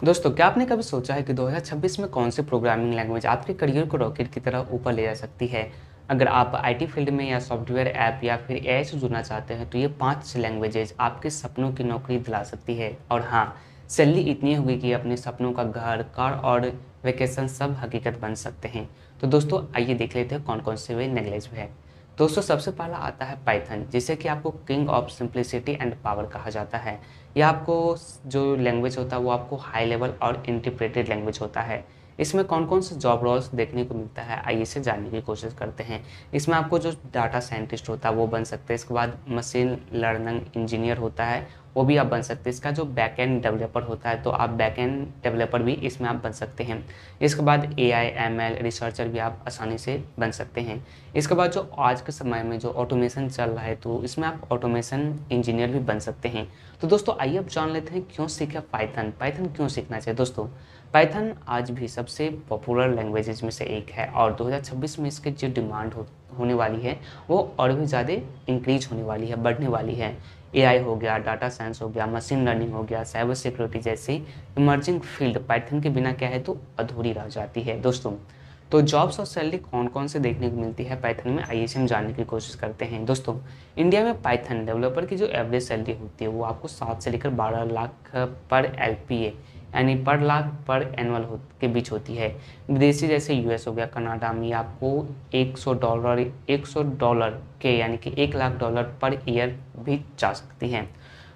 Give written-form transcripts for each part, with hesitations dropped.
दोस्तों, क्या आपने कभी सोचा है कि 2026 में कौन सी प्रोग्रामिंग लैंग्वेज आपके करियर को रॉकेट की तरह ऊपर ले जा सकती है? अगर आप आईटी फील्ड में या सॉफ्टवेयर ऐप या फिर एआई से जुड़ना चाहते हैं, तो ये 5 लैंग्वेजेज आपके सपनों की नौकरी दिला सकती है। और हाँ, सैलरी इतनी होगी कि अपने सपनों का घर, कार और वेकेशन सब हकीकत बन सकते हैं। तो दोस्तों, आइए देख लेते हैं कौन-कौन से वे लैंग्वेज है। दोस्तों, सबसे पहला आता है पाइथन, जिसे कि आपको king of simplicity and power कहा जाता है। ये आपको जो लैंग्वेज होता है वो आपको हाई लेवल और इंटरप्रेटेड लैंग्वेज होता है। इसमें कौन-कौन से जॉब रोल्स देखने को मिलता है, आइए इसे जानने की कोशिश करते हैं। इसमें आपको जो डाटा साइंटिस्ट होता है वो बन सकते हैं, इसके बाद मशीन लर्निंग इंजीनियर होता है, वो भी आप बन सकते हैं। इसका जो बैकएंड डेवलपर होता है, तो आप बैकएंड डेवलपर भी इसमें आप बन सकते हैं। इसके बाद एआई, एमएल रिसर्चर भी आप आसानी से बन सकते हैं। इसके बाद जो आज के समय में जो ऑटोमेशन चल रहा है, तो इसमें आप ऑटोमेशन इंजीनियर भी बन सकते हैं। तो दोस्तों, आइए अब जान लेते हैं क्यों सीखें पाइथन। पाइथन क्यों सीखना चाहिए दोस्तों? पाइथन आज भी सबसे पॉपुलर लैंग्वेजेज में से एक है और 2026 में इसकी जो डिमांड होने वाली है वो और भी ज़्यादा इंक्रीज होने वाली है, बढ़ने वाली है। एआई हो गया, डाटा साइंस हो गया, मशीन लर्निंग हो गया, साइबर सिक्योरिटी जैसी इमर्जिंग फील्ड पाइथन के बिना क्या है तो अधूरी रह जाती है दोस्तों। तो जॉब्स और सैलरी कौन-कौन से देखने को मिलती है पाइथन में, आइए इसे हम जानने की कोशिश करते हैं। दोस्तों, इंडिया में पाइथन डेवलपर की जो एवरेज सैलरी होती है वो आपको 7 से लेकर 12 लाख पर एलपीए यानी पर लाख पर एनुअल के बीच होती है। विदेशी जैसे यूएस हो गया, कनाडा में आपको $100 के यानी कि $1 लाख पर ईयर भी जा सकती हैं।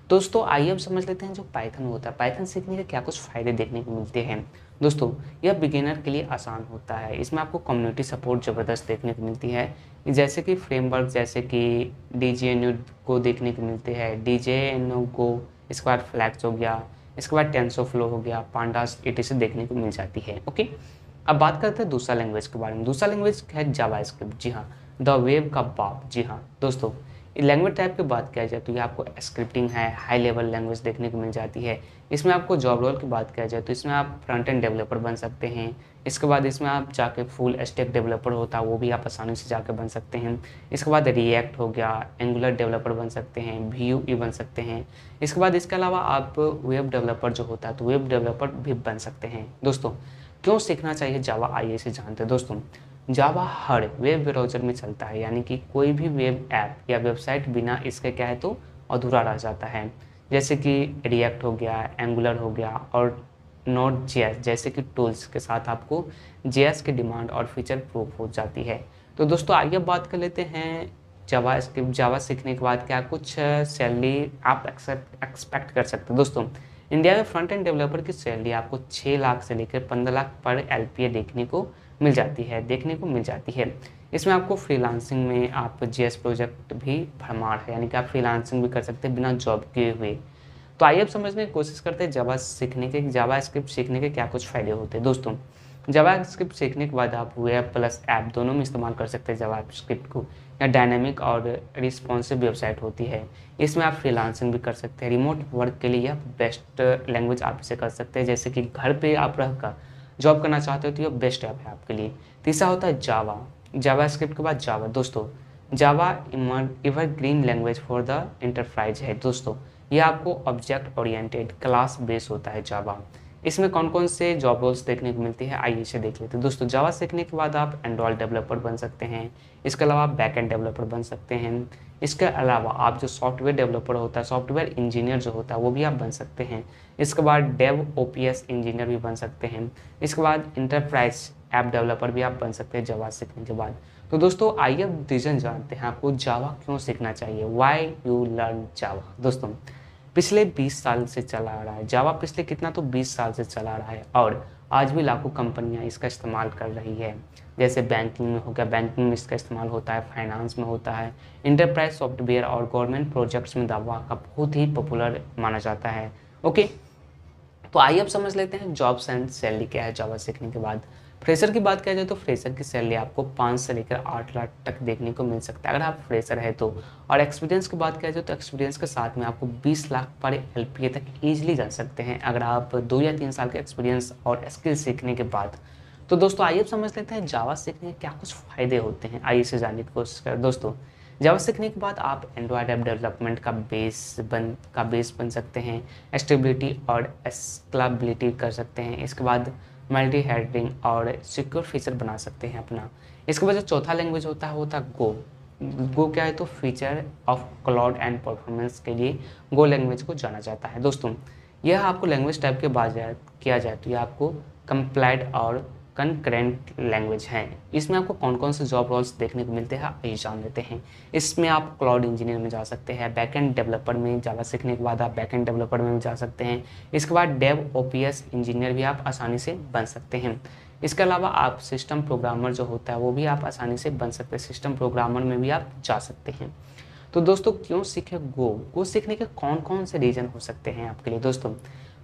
दोस्तों, आइए अब समझ लेते हैं जो पाइथन होता है, पाइथन सीखने के क्या कुछ फ़ायदे देखने को मिलते हैं। दोस्तों, यह बिगिनर के लिए आसान होता है। इसमें आपको कम्युनिटी सपोर्ट ज़बरदस्त देखने को मिलती है, जैसे कि फ्रेमवर्क जैसे कि डीजेएनयू को देखने को मिलते हैं, डीजेएनयू को, इसके बाद फ्लैक्स हो गया, इसके बाद टेंसरफ्लो हो गया, पांडास एटीसी देखने को मिल जाती है। ओके, अब बात करते हैं दूसरा लैंग्वेज के बारे में। दूसरा लैंग्वेज है जावास्क्रिप्ट। जी हाँ, द वेब का बाप। जी हाँ दोस्तों, लैंग्वेज टाइप की बात किया जाए तो ये आपको स्क्रिप्टिंग है, हाई लेवल लैंग्वेज देखने को मिल जाती है। इसमें आपको जॉब रोल की बात किया जाए तो इसमें आप फ्रंट एंड डेवलपर बन सकते हैं। इसके बाद इसमें आप जाके फुल स्टैक डेवलपर होता है वो भी आप आसानी से जाकर बन सकते हैं। इसके बाद रिएक्ट हो गया, एंगुलर डेवलपर बन सकते हैं, वीयूई बन सकते हैं। इसके बाद इसके अलावा आप वेब डेवलपर जो होता है तो वेब डेवलपर भी बन सकते हैं। दोस्तों, क्यों सीखना चाहिए जावा, आइए इसे जानते हैं। दोस्तों, जावा हर वेब ब्राउज़र में चलता है, यानी कि कोई भी वेब ऐप या वेबसाइट बिना इसके क्या है तो अधूरा रह जाता है। जैसे कि रिएक्ट हो गया, एंगुलर हो गया और नोड जेएस जैसे कि टूल्स के साथ आपको जेएस की डिमांड और फीचर प्रूफ हो जाती है। तो दोस्तों, आइए बात कर लेते हैं जावा सीखने के बाद क्या कुछ सैलरी आप एक्सपेक्ट कर सकते हैं। दोस्तों, इंडिया में फ्रंट एंड डेवलपर की सैलरी आपको 6 लाख से लेकर 15 लाख पर एलपीए देखने को मिल जाती है। इसमें आपको फ्रीलांसिंग में आप जेएस प्रोजेक्ट भी भरमार है, यानी कि आप फ्रीलांसिंग भी कर सकते हैं बिना जॉब किए हुए। तो आइए अब समझने की कोशिश करते हैं जावास्क्रिप्ट सीखने के क्या कुछ फ़ायदे होते हैं। दोस्तों, जावास्क्रिप्ट सीखने के बाद आप वेब प्लस ऐप दोनों में इस्तेमाल कर सकते हैं जावास्क्रिप्ट को। या डायनामिक और रिस्पॉन्सिव वेबसाइट होती है, इसमें आप फ्रीलांसिंग भी कर सकते हैं। रिमोट वर्क के लिए यह बेस्ट लैंग्वेज आप इसे कर सकते हैं, जैसे कि घर पे आप रहकर जॉब करना चाहते हो तो ये बेस्ट ऐप है आपके लिए। तीसरा होता है जावास्क्रिप्ट के बाद जावा। दोस्तों, Java evergreen language for the enterprise है। दोस्तों, ये आपको ऑब्जेक्ट ओरिएंटेड क्लास बेस होता है जावा। इसमें कौन-कौन से जॉब रोल्स देखने को मिलती है, आइए इसे देख लेते हैं। दोस्तों, जावा सीखने के बाद आप एंड्रॉयड डेवलपर बन सकते हैं। इसके अलावा आप बैकएंड डेवलपर बन सकते हैं। इसके अलावा आप जो सॉफ्टवेयर डेवलपर होता है, सॉफ्टवेयर इंजीनियर जो होता है वो भी आप बन सकते हैं। इसके बाद डेव ओपीएस इंजीनियर भी बन सकते हैं। इसके बाद इंटरप्राइज ऐप डेवलपर भी आप बन सकते हैं जावा सीखने के बाद। तो दोस्तों, आइए अब रीज़न जानते हैं आपको जावा क्यों सीखना चाहिए, व्हाई यू लर्न जावा। दोस्तों, पिछले 20 साल से चला आ रहा है जावा, पिछले कितना तो 20 साल से चला आ रहा है और आज भी लाखों कंपनियां इसका इस्तेमाल कर रही है। जैसे बैंकिंग में हो गया, बैंकिंग में इसका इस्तेमाल होता है, फाइनेंस में होता है, इंटरप्राइज सॉफ्टवेयर और गवर्नमेंट प्रोजेक्ट्स में जावा का बहुत ही पॉपुलर माना जाता है। ओके, तो आइए अब समझ लेते हैं जॉब्स एंड सैलरी क्या है जावा सीखने के बाद। फ्रेशर की बात किया जाए तो फ्रेशर की सैलरी आपको 5 से लेकर 8 लाख तक देखने को मिल सकता है अगर आप फ्रेशर है तो। और एक्सपीरियंस की बात किया जाए तो एक्सपीरियंस के साथ में आपको 20 लाख पर एलपीए तक ईजिली जा सकते हैं अगर आप 2 या 3 साल के एक्सपीरियंस और स्किल सीखने के बाद। तो दोस्तों, आइए अब समझ लेते हैं जावा सीखने के क्या कुछ फ़ायदे होते हैं, आइए इसे जानने की कोशिश करें। दोस्तों, जावा सीखने के बाद आप एंड्रॉयड ऐप डेवलपमेंट का बेस बन सकते हैं, स्टेबिलिटी और स्केलेबिलिटी कर सकते हैं। इसके बाद मल्टी हेडिंग और सिक्योर फीचर बना सकते हैं अपना। इसके बाद जो चौथा लैंग्वेज होता है वो होता है गो। गो क्या है, तो feature of cloud and performance के लिए गो लैंग्वेज को जाना जाता है। दोस्तों यह आपको लैंग्वेज टाइप के बाद किया जाए तो यह आपको कंप्लाइड और कंकरेंट लैंग्वेज है। इसमें आपको कौन कौन से जॉब रोल्स देखने को मिलते हैं आइए जान लेते हैं। इसमें आप क्लाउड इंजीनियर में जा सकते हैं, बैकएंड डेवलपर में जावा सीखने के बाद आप बैकएंड डेवलपर में भी जा सकते हैं। इसके बाद डेव ओपीएस इंजीनियर भी आप आसानी से बन सकते हैं। इसके अलावा आप सिस्टम प्रोग्रामर जो होता है वो भी आप आसानी से बन सकते हैं, सिस्टम प्रोग्रामर में भी आप जा सकते हैं। तो दोस्तों क्यों सीखे गो सीखने के कौन कौन से रीजन हो सकते हैं आपके लिए। दोस्तों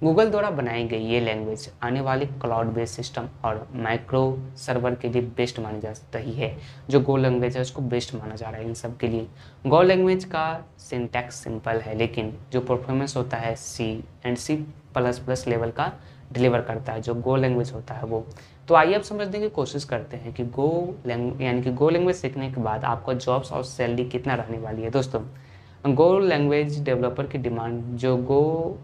गूगल द्वारा बनाई गई ये लैंग्वेज आने वाले क्लाउड बेस्ड सिस्टम और माइक्रो सर्वर के लिए बेस्ट मानी जा रही है। जो गो लैंग्वेज है उसको बेस्ट माना जा रहा है इन सब के लिए। गो लैंग्वेज का सिंटैक्स सिंपल है, लेकिन जो परफॉर्मेंस होता है C++ लेवल का डिलीवर करता है जो गो लैंग्वेज होता है वो। तो आइए अब समझने की कोशिश करते हैं कि गो लैंग्वेज सीखने के बाद आपका जॉब्स और सैलरी कितना रहने वाली है। दोस्तों गो लैंग्वेज डेवलपर की डिमांड, जो गो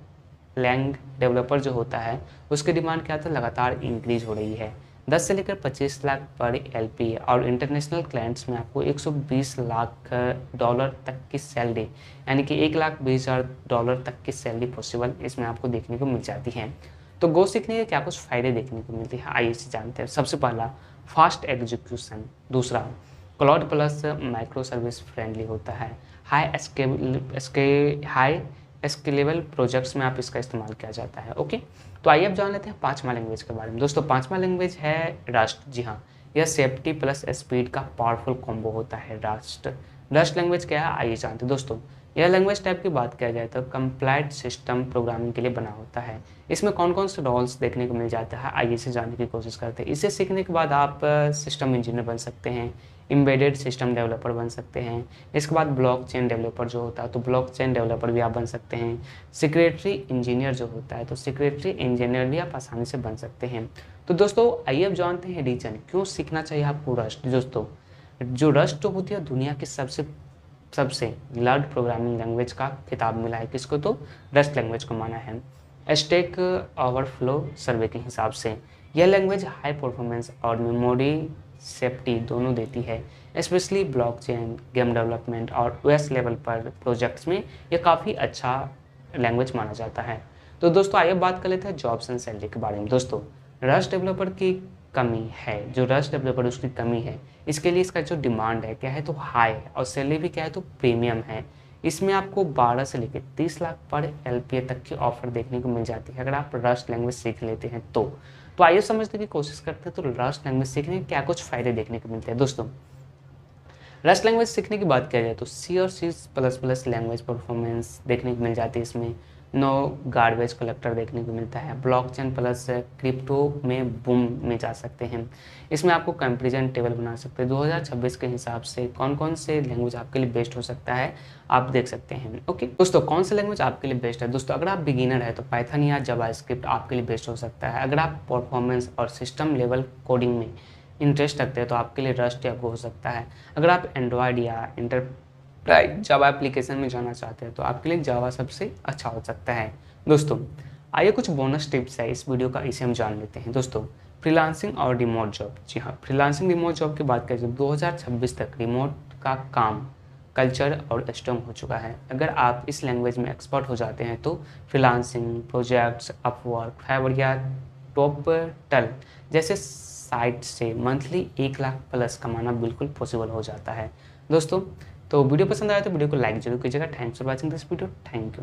लैंग डेवलपर जो होता है उसकी डिमांड क्या था, लगातार इंक्रीज हो रही है। 10 से लेकर 25 लाख पर LPA और इंटरनेशनल क्लाइंट्स में आपको 120 लाख डॉलर तक की सैलरी, यानी कि $1,20,000 तक की सैलरी पॉसिबल इसमें आपको देखने को मिल जाती है। तो गो सीखने के क्या कुछ फ़ायदे देखने को मिलते हैं आइए इसे जानते हैं। सबसे पहला फास्ट एग्जीक्यूशन, दूसरा cloud plus micro service friendly होता है, हाई स्केलेबल प्रोजेक्ट्स में आप इसका इस्तेमाल किया जाता है। ओके, तो आइए अब जान लेते हैं पांचवा लैंग्वेज के बारे में। दोस्तों पांचवा लैंग्वेज है रस्ट। जी हाँ, यह सेफ्टी प्लस स्पीड का पावरफुल कॉम्बो होता है रस्ट लैंग्वेज क्या है आइए जानते हैं। दोस्तों यह लैंग्वेज टाइप की बात किया जाए तो कंप्लाइड सिस्टम प्रोग्रामिंग के लिए बना होता है। इसमें कौन कौन से रोल्स देखने को मिल जाता है आइए इसे जानने की कोशिश करते हैं। इसे सीखने के बाद आप सिस्टम इंजीनियर बन सकते हैं, एम्बेडेड सिस्टम डेवलपर बन सकते हैं। इसके बाद ब्लॉकचेन डेवलपर जो होता है तो ब्लॉकचेन डेवलपर भी आप बन सकते हैं। सिक्योरिटी इंजीनियर जो होता है तो सिक्योरिटी इंजीनियर भी आप आसानी से बन सकते हैं। तो दोस्तों आइए अब जानते हैं रीजन क्यों सीखना चाहिए आपको रस्ट। दोस्तों जो रस्ट जो होती है दुनिया की सबसे लार्ज प्रोग्रामिंग लैंग्वेज का खिताब मिला है किसको, तो रस्ट लैंग्वेज को माना है स्टैक ओवरफ्लो सर्वे के हिसाब से। यह लैंग्वेज हाई परफॉर्मेंस और मेमोरी सेफ्टी दोनों देती है, स्पेशली ब्लॉकचेन, गेम डेवलपमेंट और OS लेवल पर प्रोजेक्ट्स में यह काफ़ी अच्छा लैंग्वेज माना जाता है। तो दोस्तों आइए बात कर लेते हैं जॉब्स एंड सैलरी के बारे में। दोस्तों रस्ट डेवलपर की कमी है, जो रस्ट डेवलपर उसकी कमी है, इसके लिए इसका जो डिमांड है क्या है तो हाई है और सैलरी भी क्या है तो प्रीमियम है। इसमें आपको 12 से लेकर 30 लाख पर LPA तक की ऑफर देखने को मिल जाती है अगर आप रस्ट लैंग्वेज सीख लेते हैं तो आइए समझने की कोशिश करते हैं तो रस्ट लैंग्वेज सीखने के क्या कुछ फ़ायदे देखने को मिलते हैं। दोस्तों रस्ट लैंग्वेज सीखने की बात किया जाए तो C और C++ लैंग्वेज परफॉर्मेंस देखने को मिल जाती है। इसमें नो गार्बेज कलेक्टर देखने को मिलता है। ब्लॉकचेन प्लस क्रिप्टो में बूम में जा सकते हैं। इसमें आपको कंपैरिजन टेबल बना सकते हैं 2026 के हिसाब से कौन कौन से लैंग्वेज आपके लिए बेस्ट हो सकता है आप देख सकते हैं। ओके दोस्तों कौन सा लैंग्वेज आपके लिए बेस्ट है। दोस्तों अगर आप बिगिनर है तो पाइथन या जावास्क्रिप्ट आपके लिए बेस्ट हो सकता है। अगर आप परफॉर्मेंस और सिस्टम लेवल कोडिंग में इंटरेस्ट रखते हैं तो आपके लिए रस्ट या गो हो सकता है। अगर आप एंड्रॉयड या जावा एप्लीकेशन में जाना चाहते हैं तो आपके लिए जावा सबसे अच्छा हो सकता है। दोस्तों आइए कुछ बोनस टिप्स है इस वीडियो का, इसे हम जान लेते हैं। दोस्तों फ्रीलांसिंग और रिमोट जॉब, जी हाँ फ्रीलांसिंग रिमोट जॉब की बात करें तो 2026 तक रिमोट का काम कल्चर और स्ट्रॉन्ग हो चुका है। अगर आप इस लैंग्वेज में एक्सपर्ट हो जाते हैं तो फ्रीलांसिंग प्रोजेक्ट्स, अपवर्क, फाइवर या टॉपटल जैसे साइट से मंथली 1 लाख प्लस कमाना बिल्कुल पॉसिबल हो जाता है। दोस्तों तो वीडियो पसंद आया तो वीडियो को लाइक जरूर कीजिएगा। Thanks for watching this video, thank you.